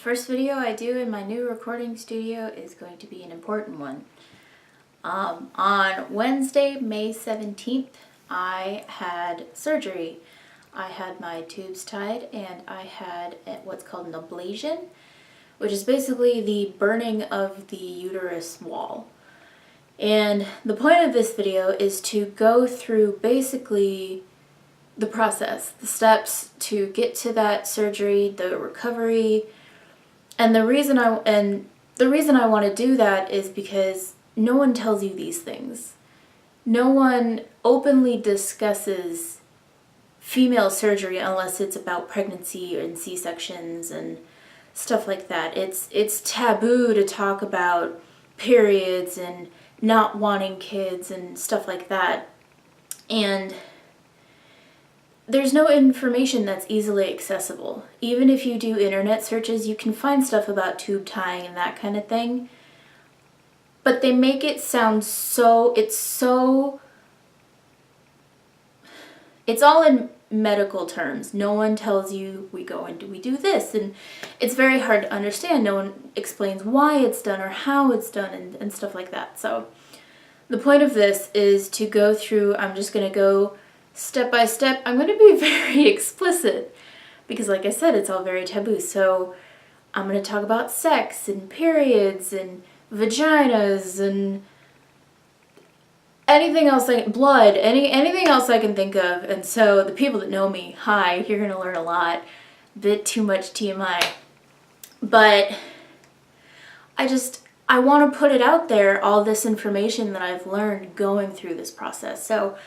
first video I do in my new recording studio is going to be an important one. On Wednesday, May 17th, I had surgery. I had my tubes tied and I had what's called an ablation, which is basically the burning of the uterus wall. And the point of this video is to go through basically the process, the steps to get to that surgery, the recovery. And the reason I want to do that is because no one tells you these things. No one openly discusses female surgery unless it's about pregnancy and C-sections and stuff like that. It's taboo to talk about periods and not wanting kids and stuff like that. And there's no information that's easily accessible. Even if you do internet searches, you can find stuff about tube tying and that kind of thing. But they make it sound it's all in medical terms. No one tells you we go and we do this, and it's very hard to understand. No one explains why it's done or how it's done and stuff like that. So the point of this is to go through, I'm just going to go step by step. I'm going to be very explicit because, like I said, it's all very taboo. So I'm going to talk about sex and periods and vaginas and anything else, like blood, anything else I can think of. And so the people that know me, hi, you're going to learn a lot. Bit too much TMI. But I want to put it out there, all this information that I've learned going through this process. So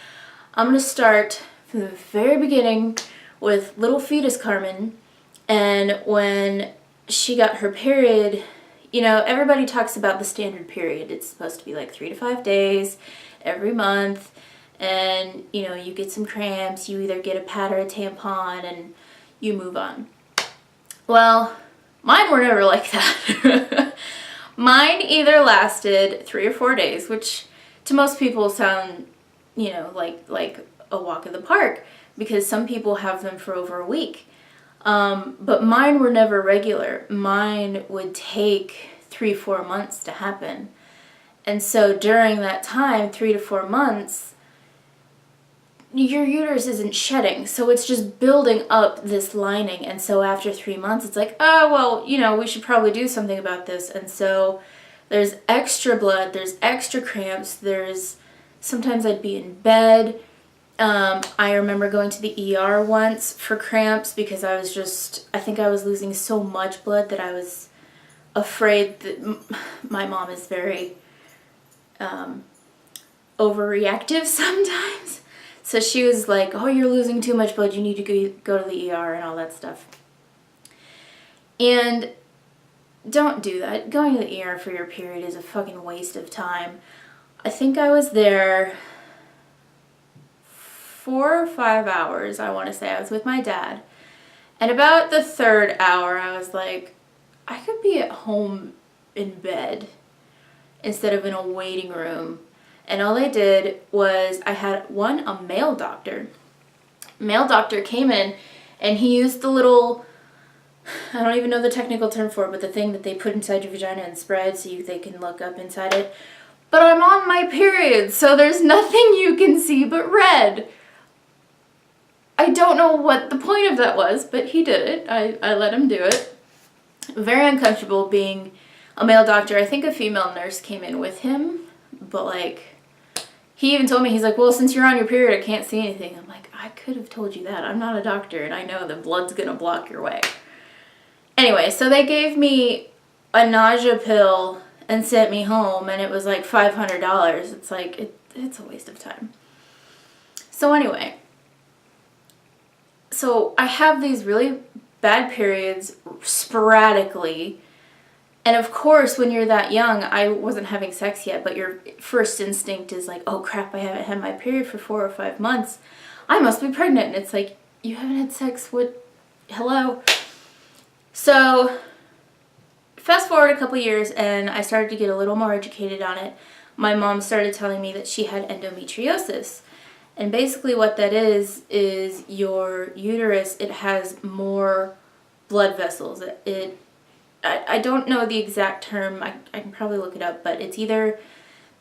I'm going to start from the very beginning with little fetus Carmen. And when she got her period, you know, everybody talks about the standard period. It's supposed to be like 3 to 5 days every month. And, you know, you get some cramps, you either get a pad or a tampon, and you move on. Well, mine were never like that. Mine either lasted 3 or 4 days, which to most people sound, you know, like a walk in the park, because some people have them for over a week. But mine were never regular. Mine would take 3-4 months to happen. And so during that time, 3 to 4 months, your uterus isn't shedding. So it's just building up this lining. And so after 3 months, it's like, oh, well, you know, we should probably do something about this. And so there's extra blood, there's extra cramps, sometimes I'd be in bed. I remember going to the ER once for cramps because I think I was losing so much blood that I was afraid that my mom is very overreactive sometimes. So she was like, oh, you're losing too much blood, you need to go to the ER and all that stuff. And don't do that. Going to the ER for your period is a fucking waste of time. I think I was there 4 or 5 hours, I want to say. I was with my dad. And about the 3rd hour, I was like, I could be at home in bed instead of in a waiting room. And all I did was I had a male doctor. Male doctor came in and he used the little, I don't even know the technical term for it, but the thing that they put inside your vagina and spread so they can look up inside it. But I'm on my period, so there's nothing you can see but red. I don't know what the point of that was, but he did it. I let him do it. Very uncomfortable being a male doctor. I think a female nurse came in with him, but like, he even told me, he's like, well, since you're on your period, I can't see anything. I'm like, I could have told you that. I'm not a doctor, and I know that blood's gonna block your way. Anyway, so they gave me a nausea pill and sent me home, and it was like $500. It's like, it's a waste of time. So anyway, so I have these really bad periods sporadically. And of course, when you're that young, I wasn't having sex yet, but your first instinct is like, oh crap, I haven't had my period for 4 or 5 months. I must be pregnant. And it's like, you haven't had sex, what? Hello? So fast forward a couple years and I started to get a little more educated on it. My mom started telling me that she had endometriosis. And basically what that is your uterus, it has more blood vessels. I don't know the exact term, I can probably look it up, but it's either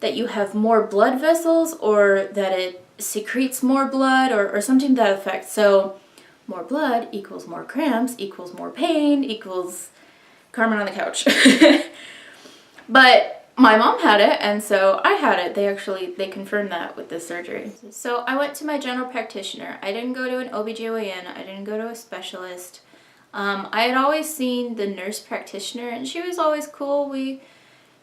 that you have more blood vessels or that it secretes more blood or something to that effect. So more blood equals more cramps equals more pain equals Carmen on the couch. But my mom had it, and so I had it. They confirmed that with this surgery. So I went to my general practitioner. I didn't go to an OBGYN. I didn't go to a specialist. I had always seen the nurse practitioner, and she was always cool. We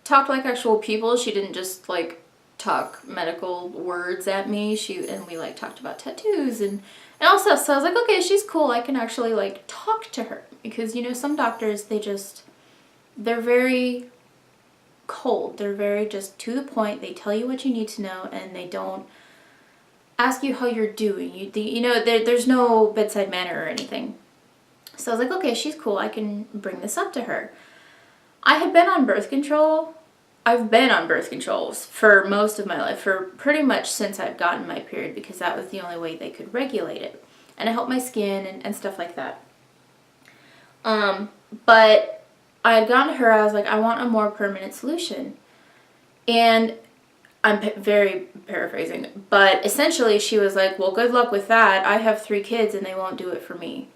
talked like actual people. She didn't just like talk medical words at me. We like talked about tattoos and all stuff. So I was like, okay, she's cool. I can actually like talk to her, because some doctors, they're very cold. They're very just to the point. They tell you what you need to know, and they don't ask you how you're doing. There's no bedside manner or anything. So I was like, okay, she's cool. I can bring this up to her. I had been on birth control. I've been on birth controls for most of my life, for pretty much since I've gotten my period, because that was the only way they could regulate it. And it helped my skin and stuff like that. But I had gone to her, I was like, I want a more permanent solution. And I'm very paraphrasing, but essentially she was like, well, good luck with that. I have 3 kids and they won't do it for me.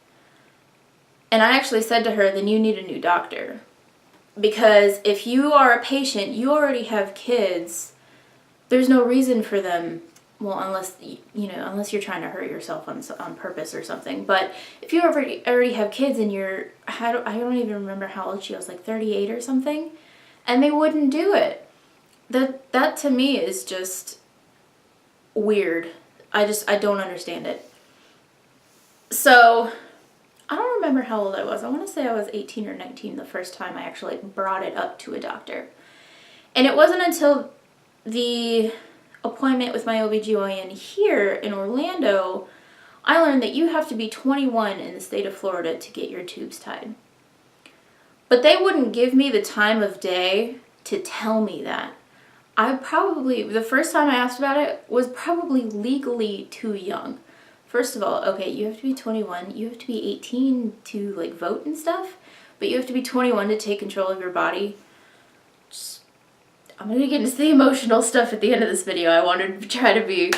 And I actually said to her, then you need a new doctor. Because if you are a patient, you already have kids, there's no reason for them, well, unless you're trying to hurt yourself on purpose or something. But if you already have kids and I don't even remember how old she was, like 38 or something, and they wouldn't do it. That to me is just weird. I don't understand it. So I don't remember how old I was. I want to say I was 18 or 19 the first time I actually brought it up to a doctor. And it wasn't until the appointment with my OBGYN here in Orlando, I learned that you have to be 21 in the state of Florida to get your tubes tied. But they wouldn't give me the time of day to tell me that. The first time I asked about it was probably legally too young. First of all, okay, you have to be 21, you have to be 18 to like vote and stuff, but you have to be 21 to take control of your body. I'm going to get into the emotional stuff at the end of this video. I wanted to try to be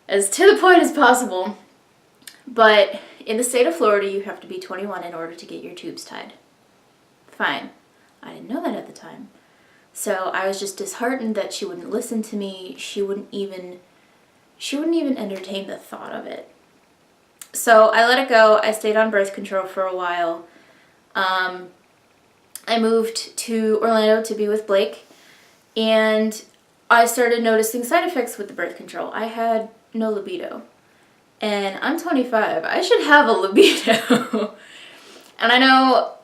as to the point as possible. But in the state of Florida, you have to be 21 in order to get your tubes tied. Fine. I didn't know that at the time. So I was just disheartened that she wouldn't listen to me. She wouldn't even entertain the thought of it. So I let it go. I stayed on birth control for a while. I moved to Orlando to be with Blake. And I started noticing side effects with the birth control. I had no libido. And I'm 25. I should have a libido. And I know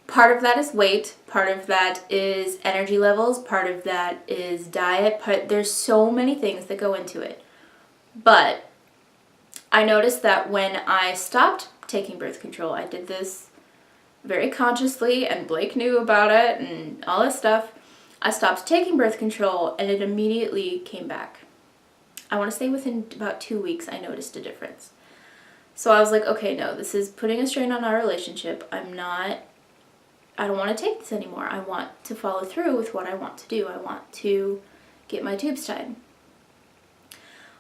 part of that is weight. Part of that is energy levels. Part of that is diet. There's so many things that go into it. But I noticed that when I stopped taking birth control, I did this very consciously, and Blake knew about it and all this stuff. I stopped taking birth control and it immediately came back. I want to say within about 2 weeks I noticed a difference. So I was like, okay, no, this is putting a strain on our relationship. I don't want to take this anymore. I want to follow through with what I want to do. I want to get my tubes tied.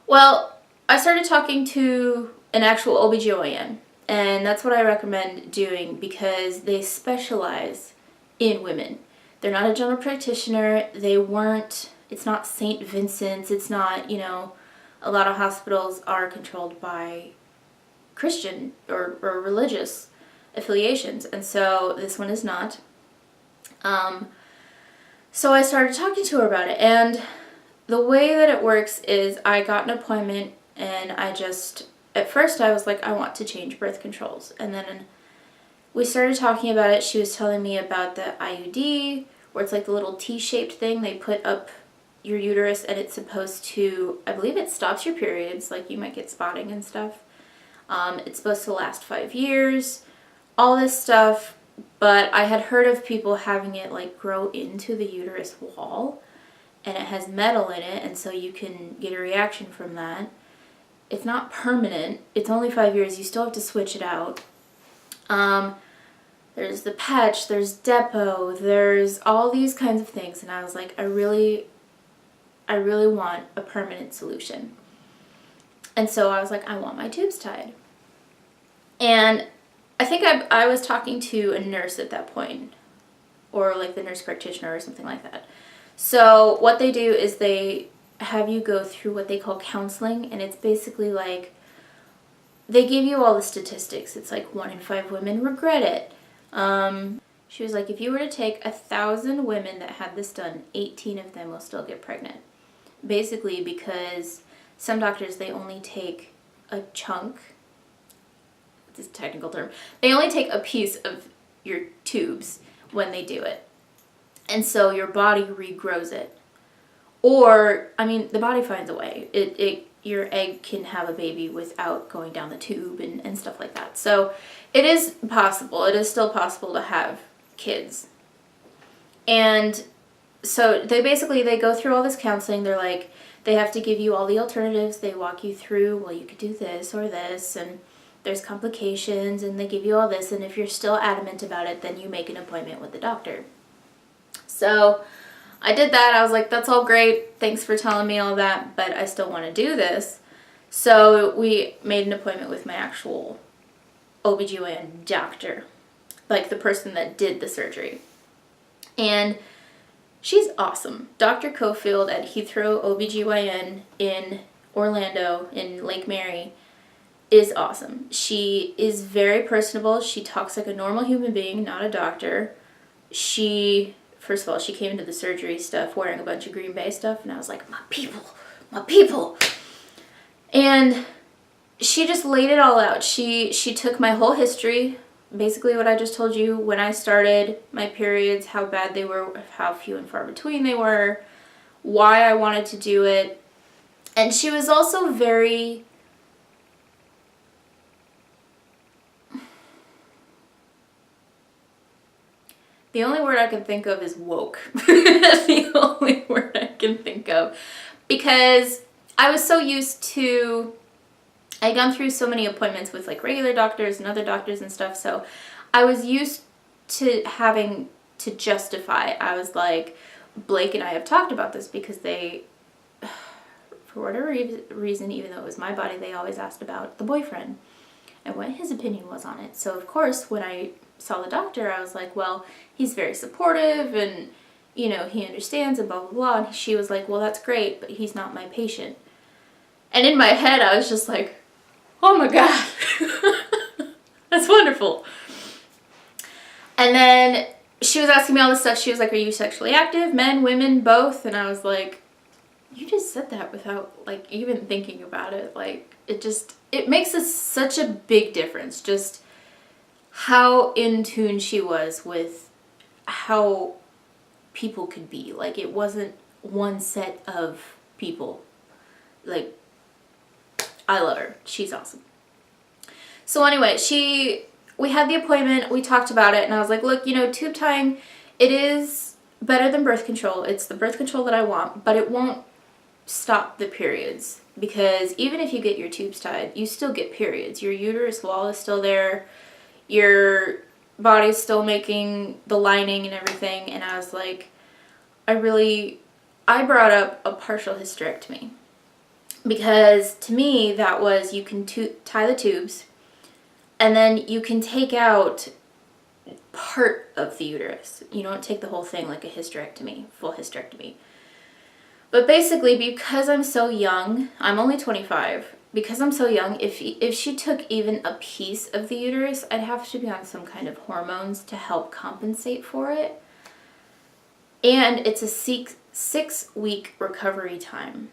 Well, I started talking to an actual OBGYN, and that's what I recommend doing because they specialize in women. They're not a general practitioner. It's not St. Vincent's. It's not, a lot of hospitals are controlled by Christian or religious affiliations, and so this one is not. So I started talking to her about it, and the way that it works is I got an appointment, and at first I was like, I want to change birth controls, and then we started talking about it. She was telling me about the IUD, where it's like the little T-shaped thing they put up your uterus, and it's supposed to, I believe it stops your periods, like you might get spotting and stuff. It's supposed to last 5 years, all this stuff, but I had heard of people having it like grow into the uterus wall, and it has metal in it, and so you can get a reaction from that. It's not permanent. It's only 5 years. You still have to switch it out. There's there's the patch, there's depot, there's all these kinds of things. And I was like, I really want a permanent solution. And so I was like, I want my tubes tied. And I think I was talking to a nurse at that point, or like the nurse practitioner or something like that. So what they do is they have you go through what they call counseling, and it's basically like they give you all the statistics. It's like 1 in 5 women regret it. She was like, if you were to take 1,000 women that had this done, 18 of them will still get pregnant. Basically because some doctors, they only take a chunk, this is a technical term, they only take a piece of your tubes when they do it. And so your body regrows it. Or, I mean, the body finds a way. Your egg can have a baby without going down the tube and stuff like that. So it is possible. It is still possible to have kids. And so they go through all this counseling. They're like, they have to give you all the alternatives. They walk you through, well, you could do this or this, and there's complications, and they give you all this. And if you're still adamant about it, then you make an appointment with the doctor. So I did that. I was like, that's all great. Thanks for telling me all that, but I still want to do this. So we made an appointment with my actual OBGYN doctor, like the person that did the surgery. And she's awesome. Dr. Cofield at Heathrow OBGYN in Orlando, in Lake Mary, is awesome. She is very personable. She talks like a normal human being, not a doctor. First of all, she came into the surgery stuff wearing a bunch of Green Bay stuff, and I was like, my people. And she just laid it all out. She took my whole history, basically what I just told you, when I started my periods, how bad they were, how few and far between they were, why I wanted to do it. And she was also very... The only word I can think of is woke. The only word I can think of. Because I was so used to... I'd gone through so many appointments with like regular doctors and other doctors and stuff, so I was used to having to justify. I was like, Blake and I have talked about this because they, for whatever reason, even though it was my body, they always asked about the boyfriend and what his opinion was on it. So of course, when I saw the doctor, I was like, well, he's very supportive and, you know, he understands and blah, blah, blah. And she was like, well, that's great, but he's not my patient. And in my head, I was just like, oh my God, that's wonderful. And then she was asking me all this stuff. She was like, are you sexually active? Men, women, both? And I was like, you just said that without like even thinking about it. Like it makes such a big difference. Just how in tune she was with how people could be. Like it wasn't one set of people. Like, I love her. She's awesome. So anyway, we had the appointment, we talked about it, and I was like, look, you know, tube tying, it is better than birth control. It's the birth control that I want, but it won't stop the periods. Because even if you get your tubes tied, you still get periods. Your uterus wall is still there. Your body's still making the lining and everything. And I was like, I brought up a partial hysterectomy. Because to me, that was, you can tie the tubes, and then you can take out part of the uterus. You don't take the whole thing like a hysterectomy, full hysterectomy. But basically, because I'm so young, I'm only 25, because I'm so young, if she took even a piece of the uterus, I'd have to be on some kind of hormones to help compensate for it. And it's a 6-week recovery time.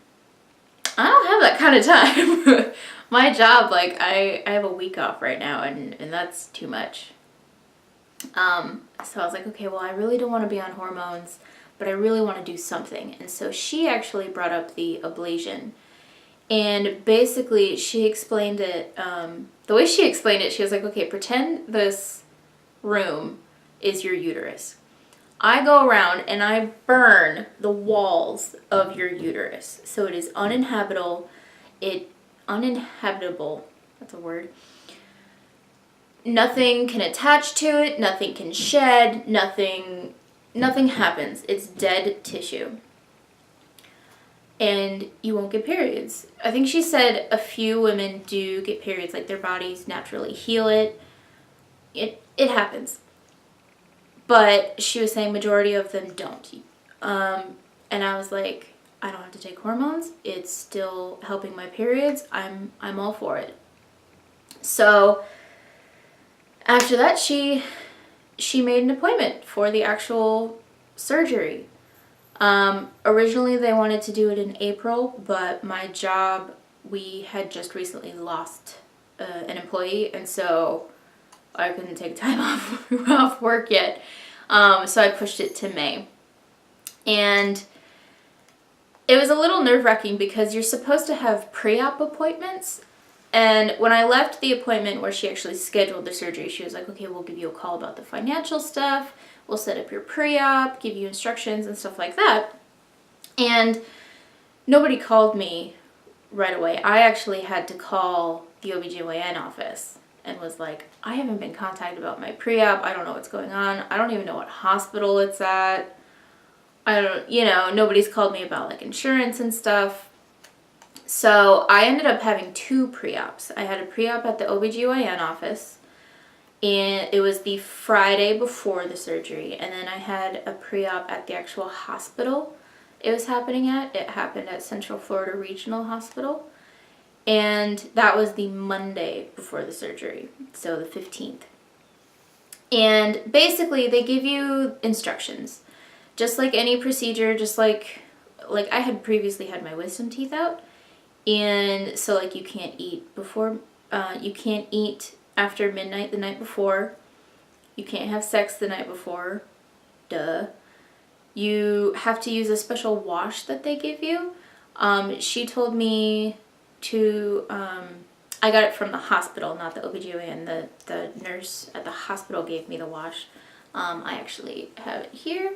I don't have that kind of time. My job, like, I have a week off right now, and that's too much. So I was like, okay, well, I really don't want to be on hormones, but I really want to do something. And so she actually brought up the ablation. And basically, she explained it, the way she explained it, she was like, okay, pretend this room is your uterus. I go around and I burn the walls of your uterus. So it is uninhabitable. Uninhabitable, that's a word. nothing can attach to it, nothing can shed, nothing happens. It's dead tissue. And you won't get periods. I think she said a few women do get periods, like their bodies naturally heal it. It happens. But she was saying majority of them don't. And I was like, I don't have to take hormones. It's still helping my periods. I'm all for it. So after that, she made an appointment for the actual surgery. Originally they wanted to do it in April, but my job, we had just recently lost an employee, and so I couldn't take time off work yet. So I pushed it to May. And it was a little nerve-wracking because you're supposed to have pre-op appointments. And when I left the appointment where she actually scheduled the surgery, she was like, okay, we'll give you a call about the financial stuff. We'll set up your pre-op, give you instructions and stuff like that. And nobody called me right away. I actually had to call the OBGYN office and was like, I haven't been contacted about my pre-op. I don't know what's going on. I don't even know what hospital it's at. Nobody's called me about like insurance and stuff. So I ended up having 2 pre-ops. I had a pre-op at the OBGYN office, and it was the Friday before the surgery. And then I had a pre-op at the actual hospital it was happening at. It happened at Central Florida Regional Hospital. And that was the Monday before the surgery, so the 15th. And basically they give you instructions. Just like any procedure, just like I had previously had my wisdom teeth out. And so like you can't eat after midnight the night before. You can't have sex the night before. Duh. You have to use a special wash that they give you. She told me to, I got it from the hospital, not the OBGYN. The nurse at the hospital gave me the wash. I actually have it here.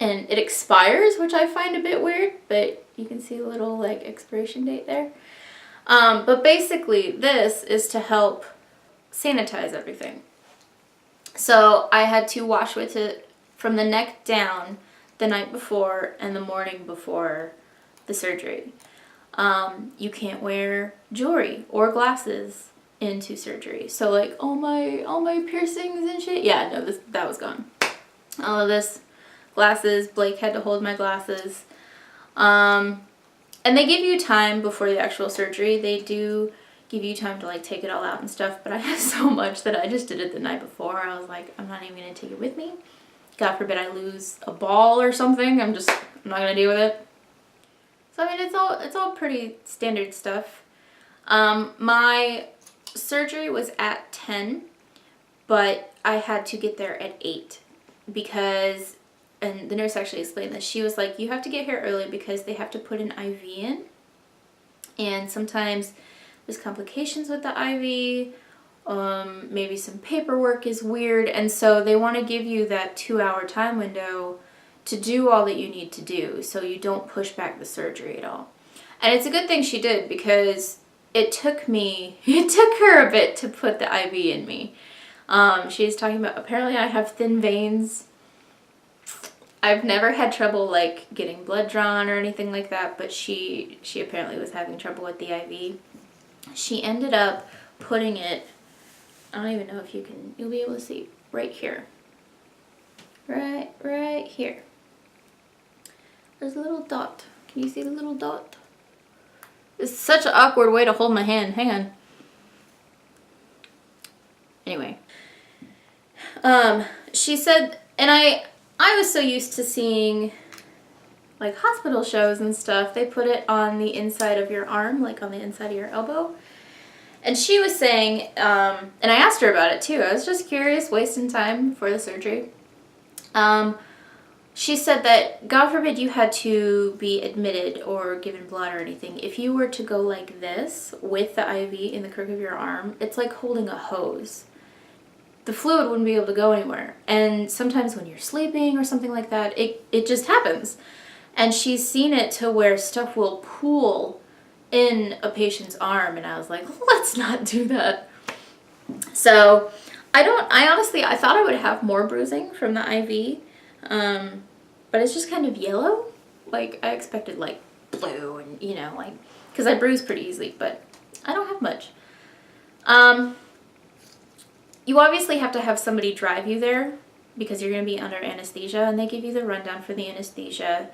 And it expires, which I find a bit weird, but you can see a little like expiration date there. But basically this is to help sanitize everything. So I had to wash with it from the neck down the night before and the morning before the surgery. You can't wear jewelry or glasses into surgery. So like all my piercings and shit. Yeah, no, that was gone. All of this. Glasses. Blake had to hold my glasses. And they give you time before the actual surgery. They do give you time to like take it all out and stuff, but I have so much that I just did it the night before. I was like, I'm not even gonna take it with me. God forbid I lose a ball or something. I'm not gonna deal with it. So I mean, it's all pretty standard stuff. My surgery was at 10, but I had to get there at 8 because, and the nurse actually explained this, she was like, you have to get here early because they have to put an IV in, and sometimes there's complications with the IV, maybe some paperwork is weird, and so they want to give you that 2-hour time window to do all that you need to do so you don't push back the surgery at all. And it's a good thing she did because it took her a bit to put the IV in me. She's talking about, apparently I have thin veins. I've never had trouble like getting blood drawn or anything like that, but she apparently was having trouble with the IV. She ended up putting it, I don't even know if you'll be able to see, right here. Right here. There's a little dot. Can you see the little dot? It's such an awkward way to hold my hand. Hang on. Anyway. She said, and I was so used to seeing like hospital shows and stuff. They put it on the inside of your arm, like on the inside of your elbow. And she was saying, and I asked her about it too. I was just curious, wasting time for the surgery. She said that, God forbid you had to be admitted or given blood or anything. If you were to go like this with the IV in the crook of your arm, it's like holding a hose. The fluid wouldn't be able to go anywhere. And sometimes when you're sleeping or something like that, it just happens. And she's seen it to where stuff will pool in a patient's arm. And I was like, let's not do that. So I thought I would have more bruising from the IV, but it's just kind of yellow. Like, I expected, like, blue and, you know, like, because I bruise pretty easily, but I don't have much. You obviously have to have somebody drive you there because you're going to be under anesthesia, and they give you the rundown for the anesthesia.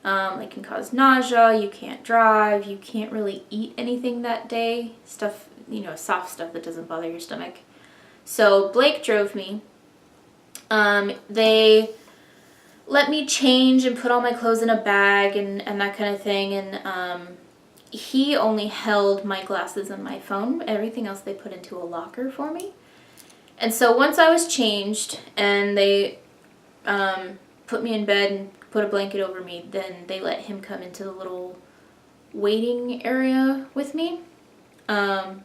It can cause nausea, you can't drive, you can't really eat anything that day. Stuff, you know, soft stuff that doesn't bother your stomach. So Blake drove me. They let me change and put all my clothes in a bag and that kind of thing. And he only held my glasses and my phone. Everything else they put into a locker for me. And so once I was changed and they put me in bed and put a blanket over me, then they let him come into the little waiting area with me. And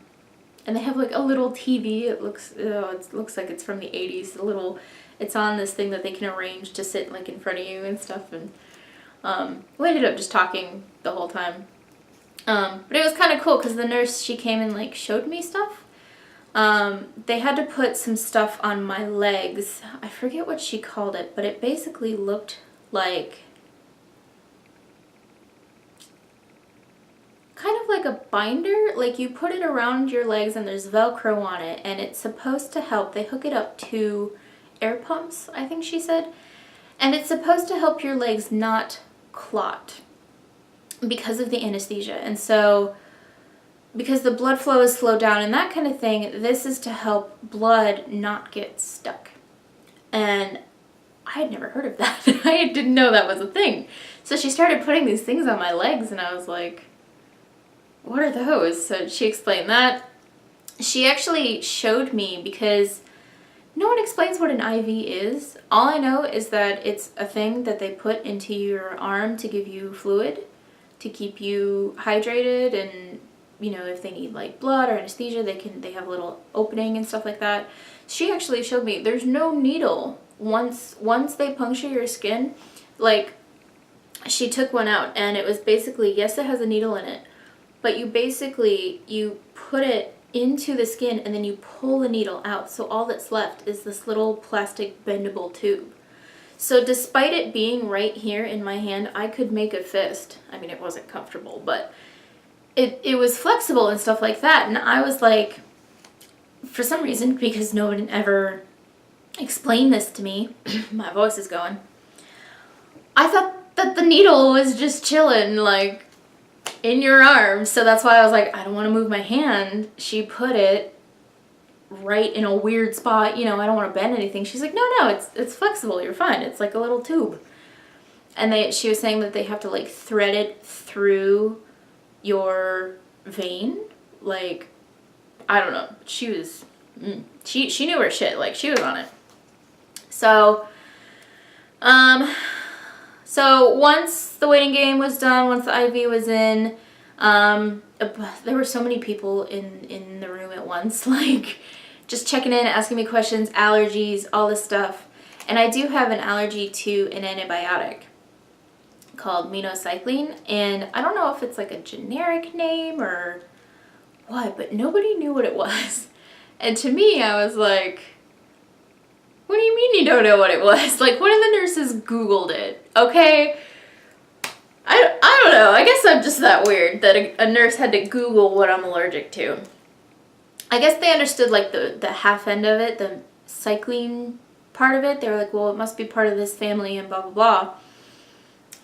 they have like a little TV. It looks like it's from the 80s. It's on this thing that they can arrange to sit like in front of you and stuff. And we ended up just talking the whole time. But it was kind of cool because the nurse, she came and like showed me stuff. They had to put some stuff on my legs. I forget what she called it, but it basically looked like kind of like a binder. Like you put it around your legs and there's Velcro on it, and it's supposed to help. They hook it up to air pumps, I think she said, and it's supposed to help your legs not clot because of the anesthesia. And so because the blood flow is slowed down and that kind of thing, this is to help blood not get stuck. And I had never heard of that. I didn't know that was a thing. So she started putting these things on my legs and I was like, what are those? So she explained that. She actually showed me because no one explains what an IV is. All I know is that it's a thing that they put into your arm to give you fluid, to keep you hydrated, and you know, if they need like blood or anesthesia, they have a little opening and stuff like that. She actually showed me there's no needle. Once they puncture your skin, like she took one out and it was basically, yes, it has a needle in it, but you put it into the skin and then you pull the needle out. So all that's left is this little plastic bendable tube. So despite it being right here in my hand, I could make a fist. I mean, it wasn't comfortable, but it was flexible and stuff like that. And I was like, for some reason, because no one ever explained this to me, my voice is going, I thought that the needle was just chilling, like, in your arm. So that's why I was like, I don't want to move my hand. She put it right in a weird spot. You know, I don't want to bend anything. She's like, no, it's flexible. You're fine. It's like a little tube. And she was saying that they have to like thread it through your vein. Like, I don't know. She was, she knew her shit. Like, she was on it. So once the waiting game was done, once the IV was in, there were so many people in the room at once, like just checking in, asking me questions, allergies, all this stuff. And I do have an allergy to an antibiotic called minocycline, and I don't know if it's like a generic name or what, but nobody knew what it was. And to me, I was like, what do you mean you don't know what it was? Like, one of the nurses Googled it, okay? I don't know. I guess I'm just that weird that a nurse had to Google what I'm allergic to. I guess they understood, like, the half end of it, the cycling part of it. They were like, well, it must be part of this family and blah, blah,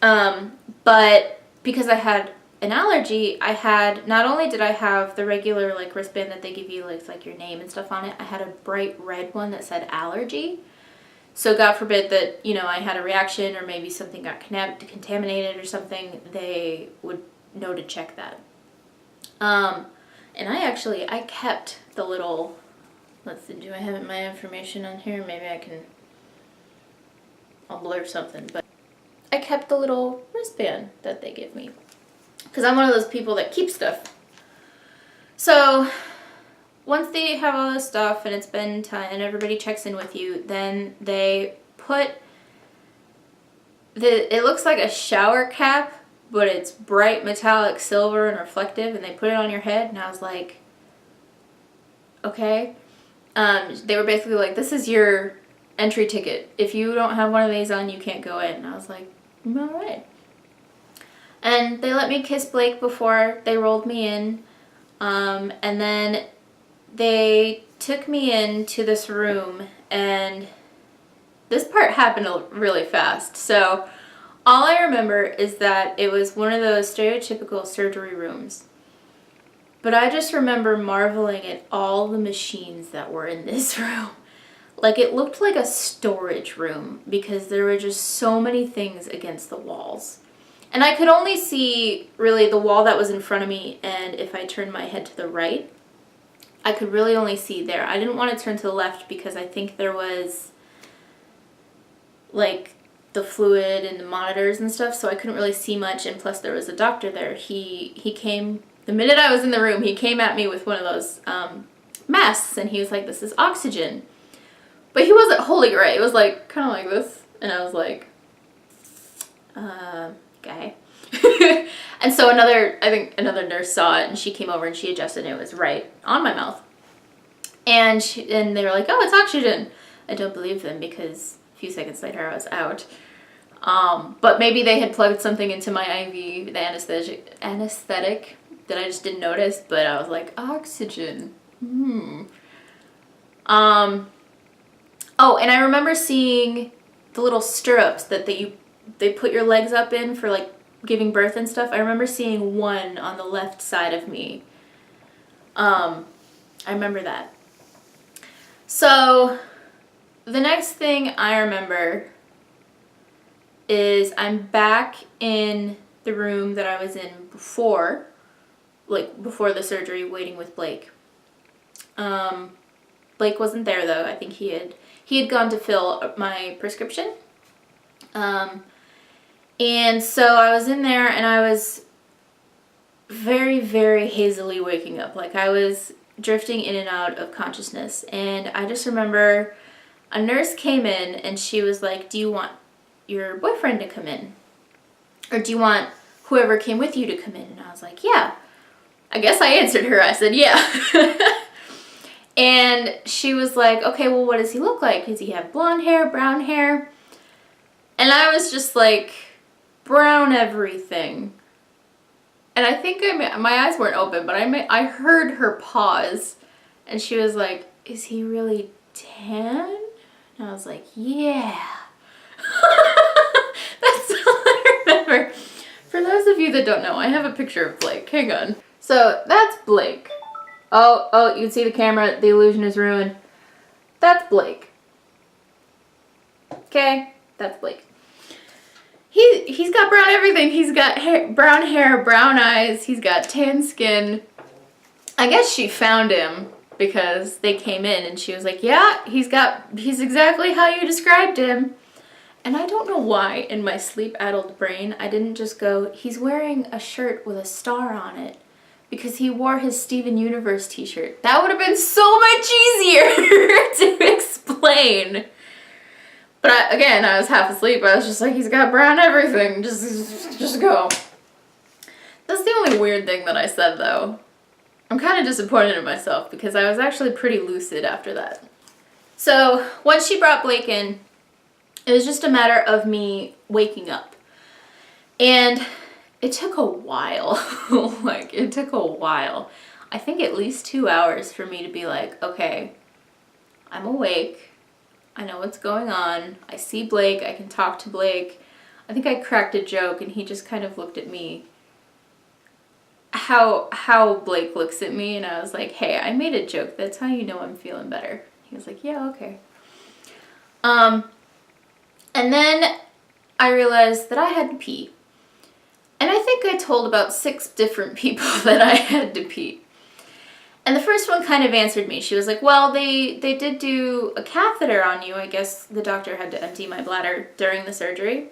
blah. But because I had an allergy, not only did I have the regular, like, wristband that they give you, like your name and stuff on it, I had a bright red one that said allergy. So God forbid that, you know, I had a reaction or maybe something got contaminated or something, they would know to check that. And I kept the little, let's see, do I have my information on here? Maybe I'll blur something, but I kept the little wristband that they give me. Because I'm one of those people that keep stuff. So once they have all this stuff and it's been time and everybody checks in with you, then they put it looks like a shower cap, but it's bright metallic silver and reflective, and they put it on your head, and I was like, okay. They were basically like, this is your entry ticket. If you don't have one of these on, you can't go in. And I was like, all right. And they let me kiss Blake before they rolled me in. And then they took me into this room, and this part happened really fast. So all I remember is that it was one of those stereotypical surgery rooms. But I just remember marveling at all the machines that were in this room. Like, it looked like a storage room because there were just so many things against the walls. And I could only see really the wall that was in front of me, and if I turned my head to the right, I could really only see there. I didn't want to turn to the left because I think there was like the fluid and the monitors and stuff, so I couldn't really see much, and plus there was a doctor there. He came, the minute I was in the room, he came at me with one of those masks, and he was like, this is oxygen. But he wasn't holding it right. It was like, kind of like this, and I was like, okay. And so I think another nurse saw it, and she came over and she adjusted, and it was right on my mouth. And they were like, oh, it's oxygen. I don't believe them because a few seconds later I was out. But maybe they had plugged something into my IV, the anesthetic that I just didn't notice, but I was like, oxygen. Oh, and I remember seeing the little stirrups that they put your legs up in for like giving birth and stuff. I remember seeing one on the left side of me. I remember that. So the next thing I remember is I'm back in the room that I was in before the surgery, waiting with Blake. Blake wasn't there though. I think he had gone to fill my prescription. And so I was in there, and I was very, very hazily waking up. Like, I was drifting in and out of consciousness. And I just remember a nurse came in, and she was like, do you want your boyfriend to come in? Or do you want whoever came with you to come in? And I was like, yeah. I guess I answered her. I said, yeah. And she was like, okay, well, what does he look like? Does he have blonde hair, brown hair? And I was just like, brown everything. And I think my eyes weren't open, but I heard her pause, and she was like, is he really tan? And I was like, yeah. That's all I remember. For those of you that don't know, I have a picture of Blake. Hang on. So that's Blake. Oh, you can see the camera. The illusion is ruined. That's Blake. Okay, that's Blake. He's got brown everything. He's got brown hair, brown eyes. He's got tan skin. I guess she found him because they came in and she was like, yeah, he's exactly how you described him. And I don't know why in my sleep-addled brain I didn't just go, he's wearing a shirt with a star on it because he wore his Steven Universe t-shirt. That would have been so much easier to explain. But I was half asleep. I was just like, he's got brown everything. Just go. That's the only weird thing that I said, though. I'm kind of disappointed in myself because I was actually pretty lucid after that. So once she brought Blake in, it was just a matter of me waking up. And it took a while. It took a while. I think at least 2 hours for me to be like, okay, I'm awake. I know what's going on. I see Blake. I can talk to Blake. I think I cracked a joke and he just kind of looked at me. How Blake looks at me, and I was like, hey, I made a joke. That's how you know I'm feeling better. He was like, yeah, okay. And then I realized that I had to pee. And I think I told about 6 different people that I had to pee. And the first one kind of answered me. She was like, well, they did do a catheter on you. I guess the doctor had to empty my bladder during the surgery.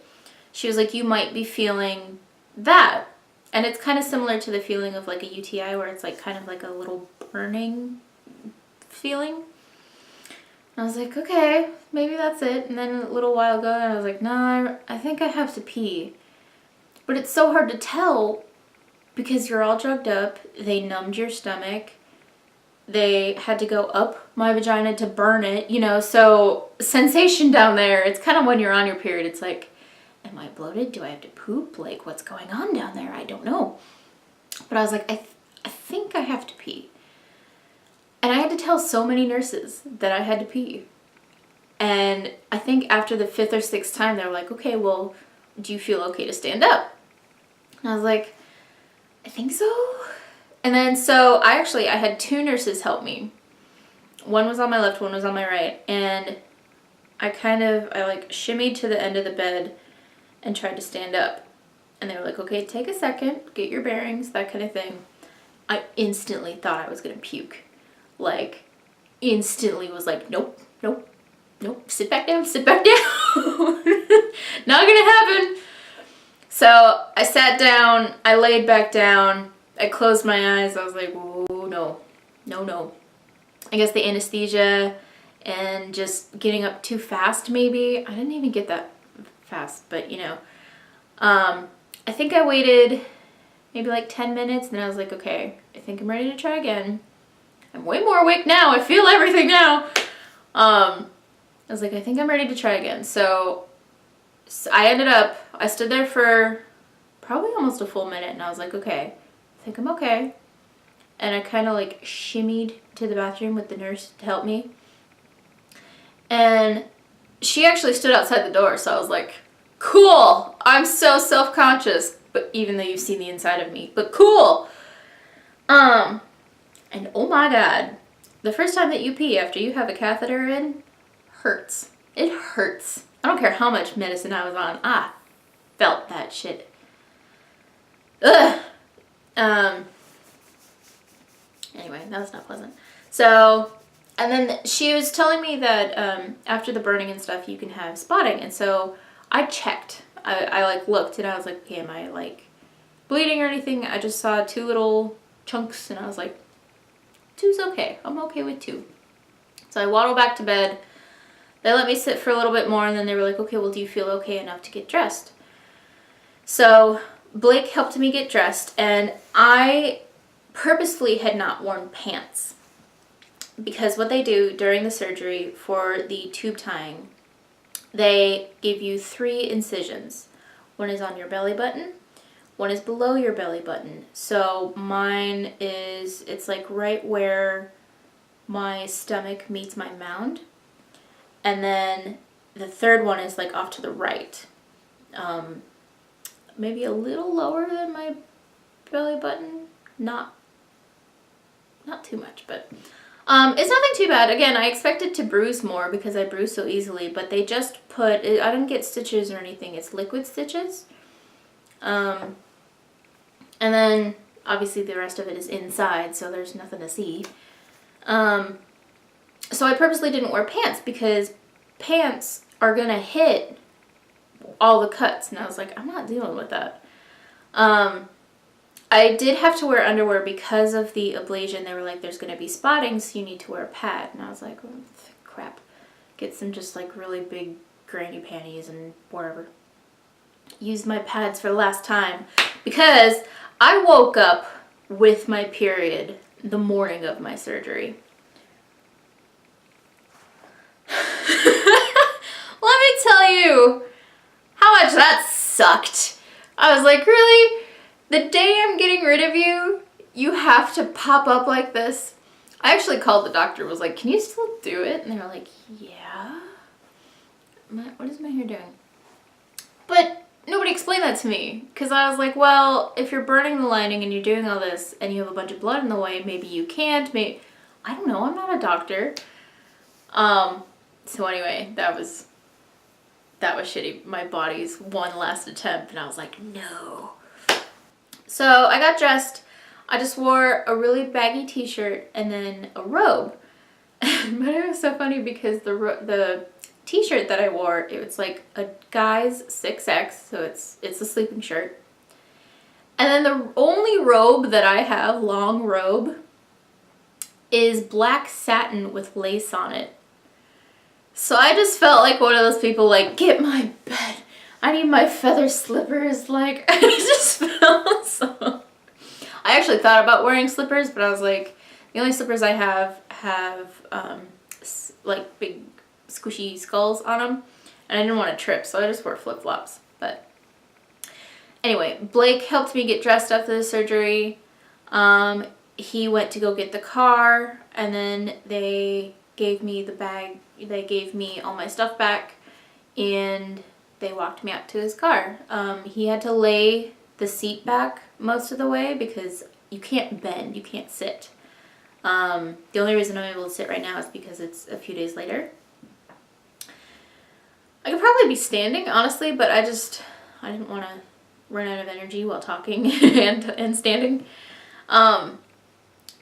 She was like, you might be feeling that. And it's kind of similar to the feeling of like a UTI where it's like kind of like a little burning feeling. And I was like, okay, maybe that's it. And then a little while ago, I was like, no, I think I have to pee. But it's so hard to tell because you're all drugged up. They numbed your stomach. they had to go up my vagina to burn it, you know, so sensation down there, it's kind of when you're on your period, it's like, am I bloated? Do I have to poop? Like, what's going on down there? I don't know. But I was like, I think I have to pee. And I had to tell so many nurses that I had to pee. And I think after the 5th or 6th time, they were like, okay, well, do you feel okay to stand up? And I was like, I think so. And then so I had 2 nurses help me. One was on my left, one was on my right. And I like shimmied to the end of the bed and tried to stand up. And they were like, okay, take a second, get your bearings, that kind of thing. I instantly thought I was going to puke. Like, instantly was like, nope, nope, nope, sit back down, not gonna happen. So I sat down, I laid back down, I closed my eyes, I was like, oh, no. I guess the anesthesia and just getting up too fast, maybe. I didn't even get that fast, but you know. I think I waited maybe like 10 minutes, and then I was like, okay, I think I'm ready to try again. I'm way more awake now. I feel everything now. I was like, I think I'm ready to try again. So I stood there for probably almost a full minute, and I was like, okay, I think I'm okay. And I kind of like shimmied to the bathroom with the nurse to help me. And she actually stood outside the door, so I was like, cool. I'm so self-conscious, but even though you've seen the inside of me, but cool. And oh my God, the first time that you pee after you have a catheter in hurts. It hurts. I don't care how much medicine I was on. I felt that shit. Ugh. Anyway, that was not pleasant. So, and then she was telling me that after the burning and stuff, you can have spotting. And so I checked. I like looked and I was like, okay, am I like bleeding or anything? I just saw 2 little chunks and I was like, 2's okay. I'm okay with 2. So I waddled back to bed. They let me sit for a little bit more and then they were like, okay, well, do you feel okay enough to get dressed? So Blake helped me get dressed and I purposefully had not worn pants because what they do during the surgery for the tube tying, they give you 3 incisions. One is on your belly button, one is below your belly button. So mine is, it's like right where my stomach meets my mound. And then the 3rd one is like off to the right. Maybe a little lower than my belly button. Not too much, but it's nothing too bad. Again, I expected to bruise more because I bruise so easily, but they just I didn't get stitches or anything. It's liquid stitches. And then obviously the rest of it is inside, so there's nothing to see. So I purposely didn't wear pants because pants are gonna hit all the cuts, and I was like, I'm not dealing with that. I did have to wear underwear because of the ablation. They were like, there's going to be spotting, so you need to wear a pad. And I was like, oh, crap. Get some just like really big granny panties and whatever. Used my pads for the last time because I woke up with my period the morning of my surgery. Let me tell you how much that sucked. I was like, really? The day I'm getting rid of you, you have to pop up like this? I actually called the doctor, was like, can you still do it? And they were like, yeah. What is my hair doing? But nobody explained that to me. Because I was like, well, if you're burning the lining and you're doing all this and you have a bunch of blood in the way, maybe you can't. Maybe, I don't know, I'm not a doctor. So anyway, that was shitty. My body's one last attempt, and I was like, no. So I got dressed. I just wore a really baggy t-shirt and then a robe. But it was so funny because the t-shirt that I wore, it was like a guy's 6X, so it's a sleeping shirt. And then the only robe that I have, long robe, is black satin with lace on it. So I just felt like one of those people like, get my bed. I need my feather slippers. Like, I just felt so... I actually thought about wearing slippers, but I was like, The only slippers I have like big squishy skulls on them, and I didn't want to trip, so I just wore flip-flops. But anyway, Blake helped me get dressed after the surgery. He went to go get the car, and then they gave me the bag. They gave me all my stuff back, and they walked me out to his car. He had to lay the seat back most of the way because you can't bend, you can't sit. The only reason I'm able to sit right now is because it's a few days later. I could probably be standing, honestly, but I didn't want to run out of energy while talking and standing. But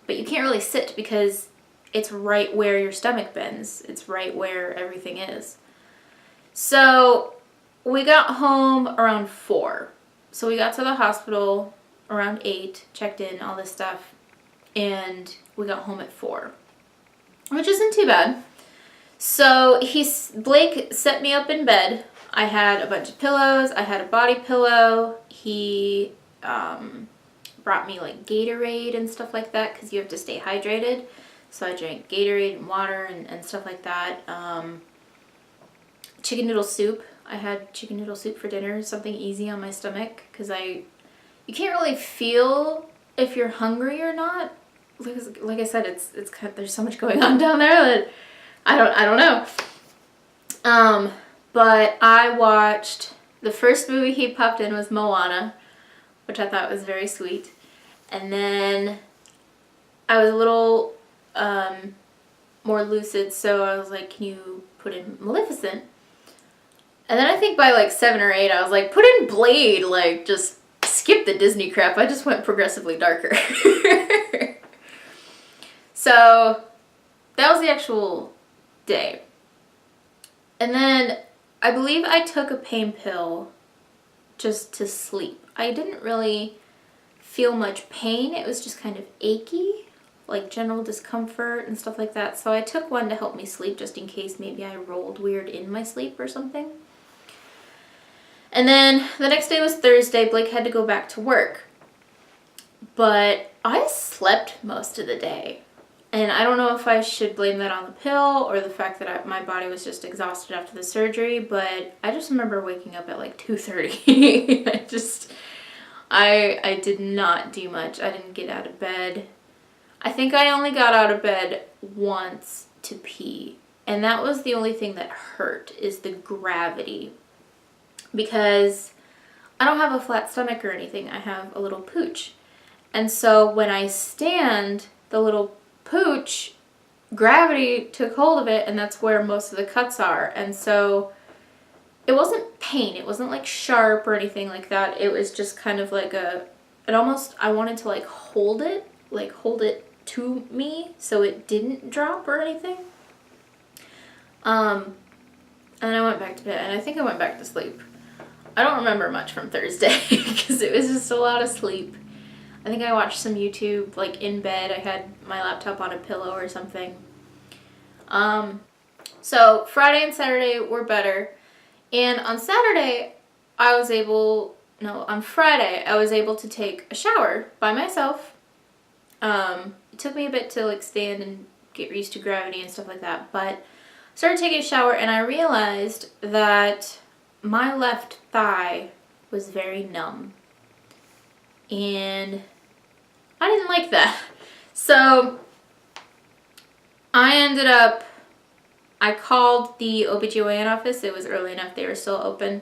you can't really sit because it's right where your stomach bends. It's right where everything is. So we got home around 4. So we got to the hospital around 8, checked in, all this stuff, and we got home at 4, which isn't too bad. So Blake set me up in bed. I had a bunch of pillows. I had a body pillow. He brought me like Gatorade and stuff like that because you have to stay hydrated. So I drank Gatorade and water and stuff like that. Chicken noodle soup. I had chicken noodle soup for dinner, something easy on my stomach because you can't really feel if you're hungry or not. Like I said, it's kind of, there's so much going on down there that I don't know. But I watched, the first movie he popped in was Moana, which I thought was very sweet. And then I was a little more lucid, so I was like, can you put in Maleficent? And then I think by like 7 or 8, I was like, put in Blade, like just skip the Disney crap. I just went progressively darker. So that was the actual day. And then I believe I took a pain pill just to sleep. I didn't really feel much pain. It was just kind of achy, like general discomfort and stuff like that. So I took one to help me sleep just in case maybe I rolled weird in my sleep or something. And then the next day was Thursday. Blake had to go back to work. But I slept most of the day. And I don't know if I should blame that on the pill or the fact that my body was just exhausted after the surgery, but I just remember waking up at like 2:30. I did not do much. I didn't get out of bed. I think I only got out of bed once to pee. And that was the only thing that hurt, is the gravity. Because I don't have a flat stomach or anything. I have a little pooch. And so when I stand, the little pooch, gravity took hold of it, and that's where most of the cuts are. And so it wasn't pain. It wasn't like sharp or anything like that. It was just kind of like I wanted to like hold it to me so it didn't drop or anything. And I went back to bed, and I think I went back to sleep. I don't remember much from Thursday because it was just a lot of sleep. I think I watched some YouTube, like in bed. I had my laptop on a pillow or something. So Friday and Saturday were better. And on Saturday, on Friday, I was able to take a shower by myself. It took me a bit to like stand and get used to gravity and stuff like that. But I started taking a shower, and I realized that my left thigh was very numb. And I didn't like that. So I called the OBGYN office. It was early enough. They were still open.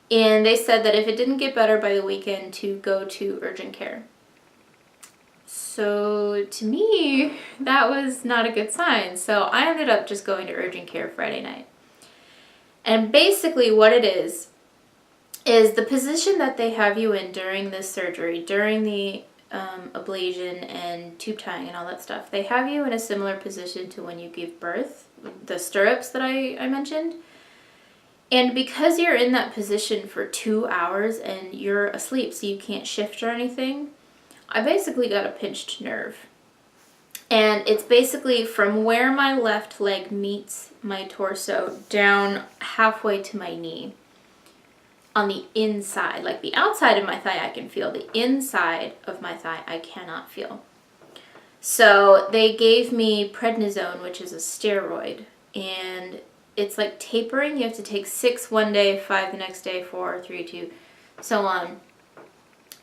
And they said that if it didn't get better by the weekend, to go to urgent care. So to me, that was not a good sign. So I ended up just going to urgent care Friday night. And basically what it is the position that they have you in during this surgery, during the ablation and tube tying and all that stuff. They have you in a similar position to when you give birth, the stirrups that I mentioned. And because you're in that position for 2 hours and you're asleep, so you can't shift or anything, I basically got a pinched nerve. And it's basically from where my left leg meets my torso down halfway to my knee. On the inside, like the outside of my thigh I can feel, the inside of my thigh I cannot feel. So they gave me prednisone, which is a steroid, and it's like tapering. You have to take 6 one day, 5 the next day, 4, 3, 2, so on.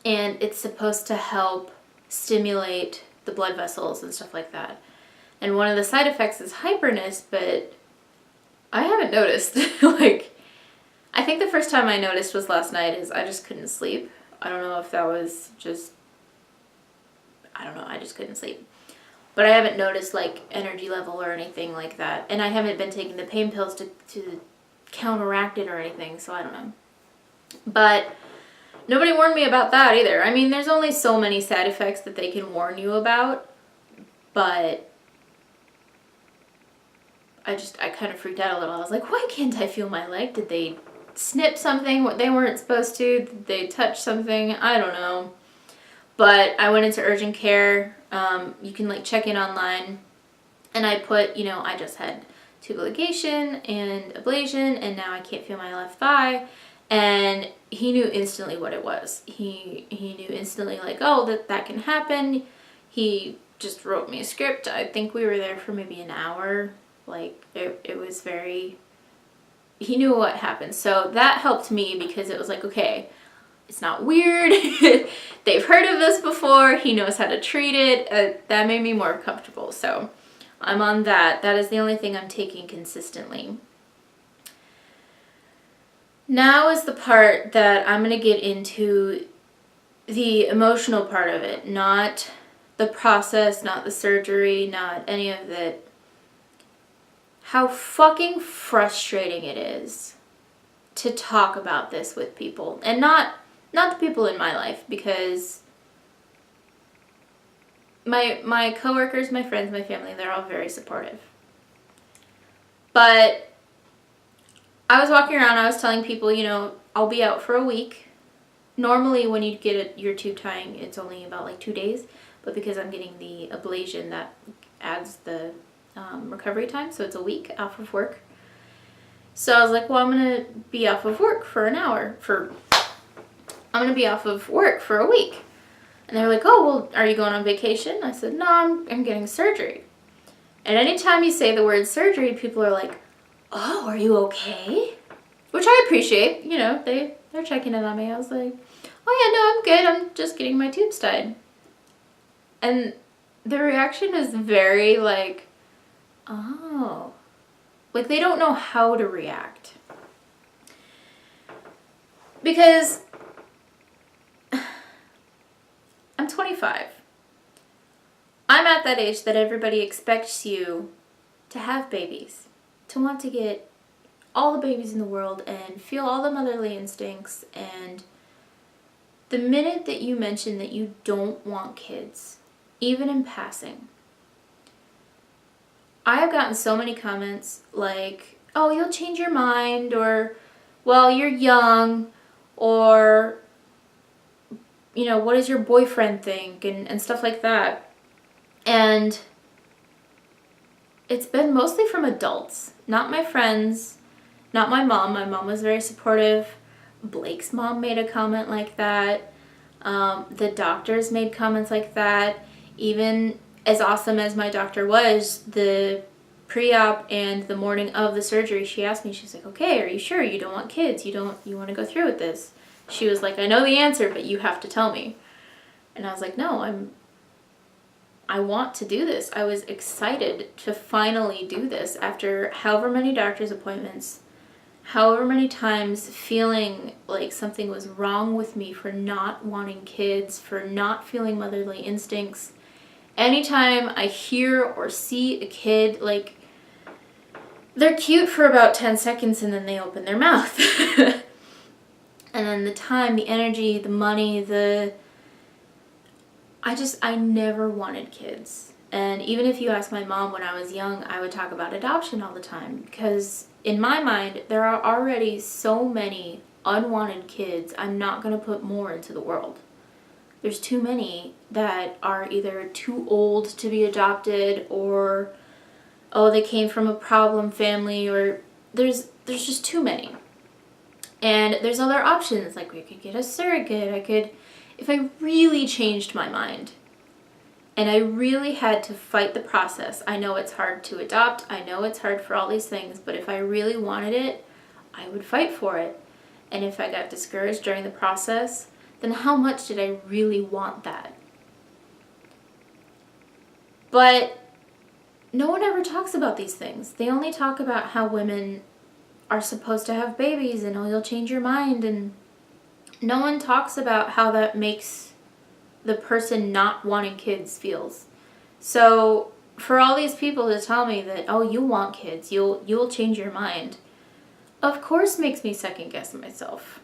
And it's supposed to help stimulate the blood vessels and stuff like that. And one of the side effects is hyperness, but I haven't noticed. Like, I think the first time I noticed was last night, is I just couldn't sleep. I don't know if that was just, I don't know, I just couldn't sleep. But I haven't noticed like energy level or anything like that. And I haven't been taking the pain pills to counteract it or anything, so I don't know. But nobody warned me about that either. I mean, there's only so many side effects that they can warn you about, but I kind of freaked out a little. I was like, why can't I feel my leg? Did they snip something what they weren't supposed to? Did they touch something? I don't know. But I went into urgent care. You can like check in online, and I put, you know, I just had tubal ligation and ablation, and now I can't feel my left thigh. And he knew instantly what it was. He knew instantly, like, oh, that can happen. He just wrote me a script. I think we were there for maybe an hour. Like, it was very, he knew what happened. So that helped me, because it was like, okay, it's not weird. They've heard of this before. He knows how to treat it. That made me more comfortable. So I'm on that. That is the only thing I'm taking consistently. Now is the part that I'm going to get into the emotional part of it. Not the process, not the surgery, not any of that. How fucking frustrating it is to talk about this with people. And not the people in my life, because my coworkers, my friends, my family, they're all very supportive. But I was walking around, I was telling people, you know, I'll be out for a week. Normally when you get your tube tying, it's only about like 2 days. But because I'm getting the ablation, that adds the recovery time. So it's a week off of work. So I was like, well, I'm going to be off of work for an hour. I'm going to be off of work for a week. And they were like, oh, well, are you going on vacation? I said, no, I'm getting surgery. And anytime you say the word surgery, people are like, oh, are you okay? Which I appreciate. You know, they're checking in on me. I was like, oh, yeah, no, I'm good. I'm just getting my tubes tied. And the reaction is very like, oh. Like, they don't know how to react. Because I'm 25. I'm at that age that everybody expects you to have babies, to want to get all the babies in the world and feel all the motherly instincts. And the minute that you mention that you don't want kids, even in passing, I have gotten so many comments like, oh, you'll change your mind, or, well, you're young, or, you know, what does your boyfriend think, and stuff like that. And it's been mostly from adults, not my friends, not my mom. My mom was very supportive. Blake's mom made a comment like that. The doctors made comments like that. Even as awesome as my doctor was, the pre-op and the morning of the surgery, she asked me, she's like, okay, are you sure you don't want kids? You want to go through with this? She was like, I know the answer, but you have to tell me. And I was like, no, I want to do this. I was excited to finally do this after however many doctor's appointments, however many times feeling like something was wrong with me for not wanting kids, for not feeling motherly instincts. Anytime I hear or see a kid, like, they're cute for about 10 seconds and then they open their mouth. And then the time, the energy, the money, I never wanted kids. And even if you ask my mom when I was young, I would talk about adoption all the time. Because in my mind, there are already so many unwanted kids. I'm not going to put more into the world. There's too many that are either too old to be adopted, or, oh, they came from a problem family, or there's just too many. And there's other options, like we could get a surrogate. If I really changed my mind, And I really had to fight the process. I know it's hard to adopt. I know it's hard for all these things. But if I really wanted it, I would fight for it. And if I got discouraged during the process, then how much did I really want that? But no one ever talks about these things. They only talk about how women are supposed to have babies and, oh, you'll change your mind. And no one talks about how that makes the person not wanting kids feels. So for all these people to tell me that, oh, you want kids, you'll change your mind, of course makes me second guess myself.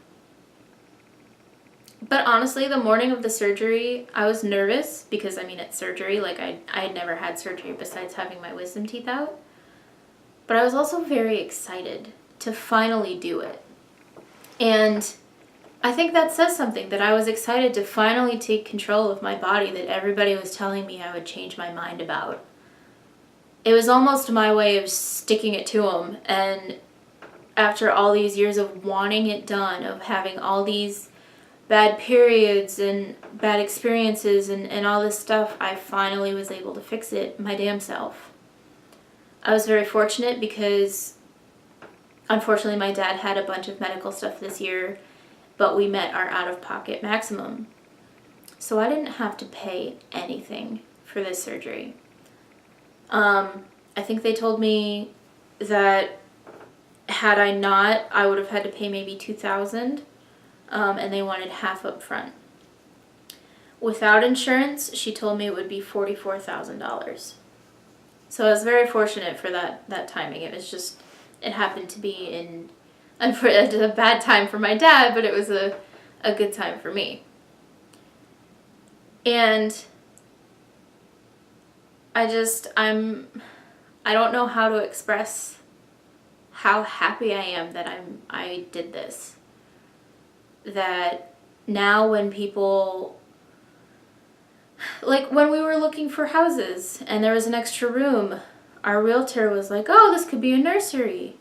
But honestly, the morning of the surgery, I was nervous because, I mean, it's surgery. Like, I had never had surgery besides having my wisdom teeth out. But I was also very excited to finally do it. And I think that says something, that I was excited to finally take control of my body that everybody was telling me I would change my mind about. It was almost my way of sticking it to them. And after all these years of wanting it done, of having all these bad periods and bad experiences and all this stuff, I finally was able to fix it my damn self. I was very fortunate because, unfortunately, my dad had a bunch of medical stuff this year, but we met our out-of-pocket maximum. So I didn't have to pay anything for this surgery. I think they told me that had I not, I would have had to pay maybe $2,000. And they wanted half up front. Without insurance, she told me it would be $44,000. So I was very fortunate for that timing. It was just, it happened to be a bad time for my dad, but it was a good time for me. And I don't know how to express how happy I am that I did this. That now when people, like when we were looking for houses and there was an extra room, our realtor was like, oh, this could be a nursery.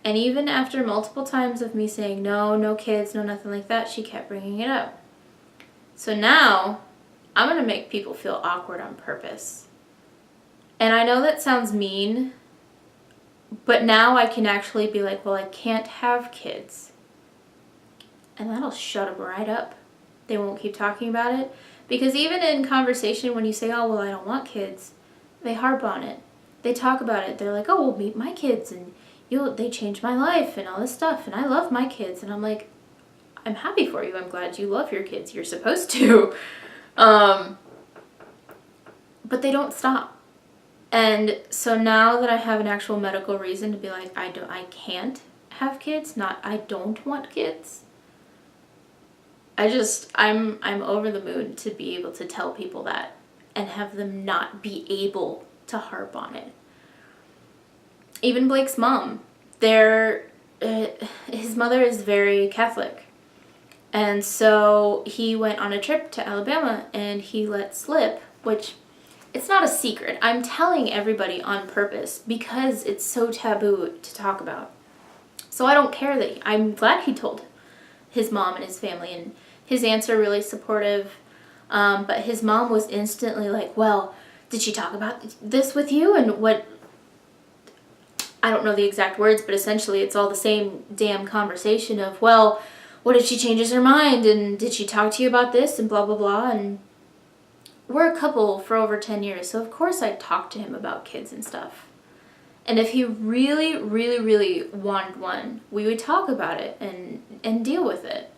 And even after multiple times of me saying no kids, no nothing like that, she kept bringing it up. So now I'm going to make people feel awkward on purpose. And I know that sounds mean, but now I can actually be like, well, I can't have kids. And that'll shut them right up. They won't keep talking about it. Because even in conversation, when you say, oh, well, I don't want kids, they harp on it. They talk about it. They're like, oh, well, meet my kids, and they changed my life, and all this stuff, and I love my kids. And I'm like, I'm happy for you. I'm glad you love your kids. You're supposed to. But they don't stop. And so now that I have an actual medical reason to be like, I can't have kids, not I don't want kids, I'm over the moon to be able to tell people that and have them not be able to harp on it. Even Blake's mom, his mother is very Catholic. And so he went on a trip to Alabama and he let slip, which it's not a secret. I'm telling everybody on purpose because it's so taboo to talk about. So I don't care that I'm glad he told his mom and his family, and his aunts are really supportive. But his mom was instantly like, well, did she talk about this with you? And what, I don't know the exact words, but essentially it's all the same damn conversation of, well, what if she changes her mind? And did she talk to you about this? And blah, blah, blah. And we're a couple for over 10 years. So of course I talked to him about kids and stuff. And if he really, really, really wanted one, we would talk about it and deal with it.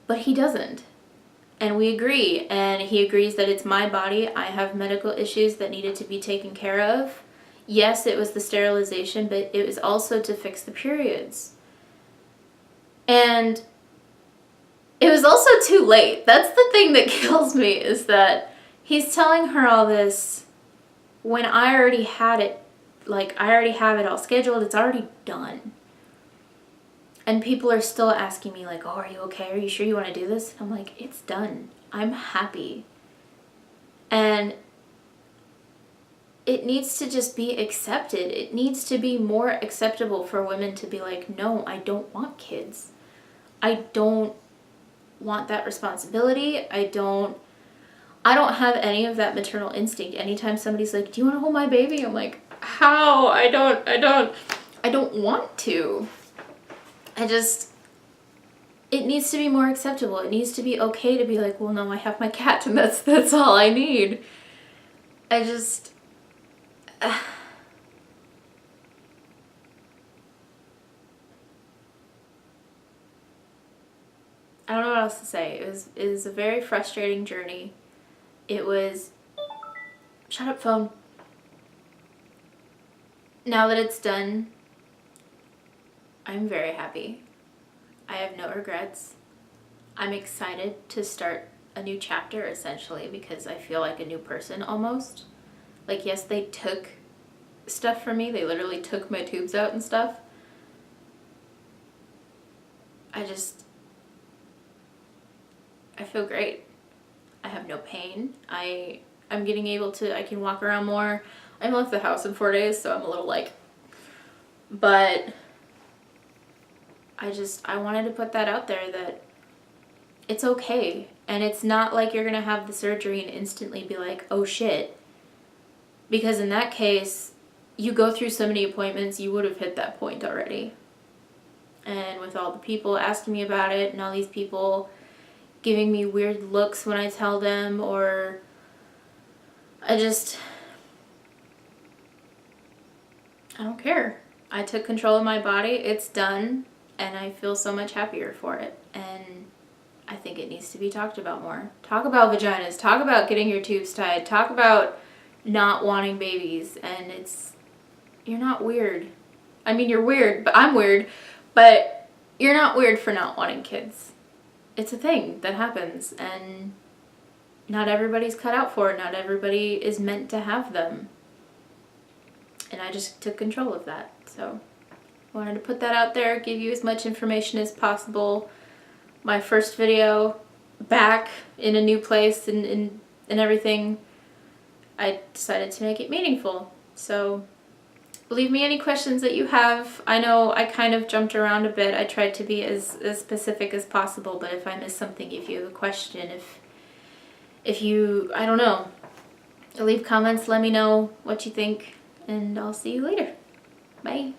But he doesn't. And we agree. And he agrees that it's my body. I have medical issues that needed to be taken care of. Yes, it was the sterilization, but it was also to fix the periods. And it was also too late. That's the thing that kills me, is that he's telling her all this when I already had it. Like, I already have it all scheduled. It's already done. And people are still asking me, like, oh, are you okay? Are you sure you want to do this? I'm like, it's done. I'm happy. And it needs to just be accepted. It needs to be more acceptable for women to be like, no, I don't want kids. I don't want that responsibility. I I don't have any of that maternal instinct. Anytime somebody's like, do you want to hold my baby? I'm like, how? I don't want to. It needs to be more acceptable. It needs to be okay to be like, well, no, I have my cat and that's all I need. I don't know what else to say. It was a very frustrating journey. It was, shut up phone. Now that it's done, I'm very happy. I have no regrets. I'm excited to start a new chapter, essentially, because I feel like a new person almost. Like, yes, they took stuff from me. They literally took my tubes out and stuff. I feel great. I have no pain. I'm getting able to, I can walk around more. I left the house in 4 days, so I'm a little like, but I wanted to put that out there that it's okay. And it's not like you're gonna have the surgery and instantly be like, oh shit. Because in that case, you go through so many appointments, you would have hit that point already. And with all the people asking me about it and all these people giving me weird looks when I tell them, or I don't care. I took control of my body. It's done. And I feel so much happier for it. And I think it needs to be talked about more. Talk about vaginas. Talk about getting your tubes tied. Talk about not wanting babies. And you're not weird. I mean, you're weird, but I'm weird. But you're not weird for not wanting kids. It's a thing that happens. And not everybody's cut out for it. Not everybody is meant to have them. And I just took control of that. So wanted to put that out there, give you as much information as possible. My first video back in a new place and everything, I decided to make it meaningful. So leave me any questions that you have. I know I kind of jumped around a bit. I tried to be as specific as possible, but if I missed something, if you have a question, if you, I don't know, leave comments, let me know what you think, and I'll see you later. Bye.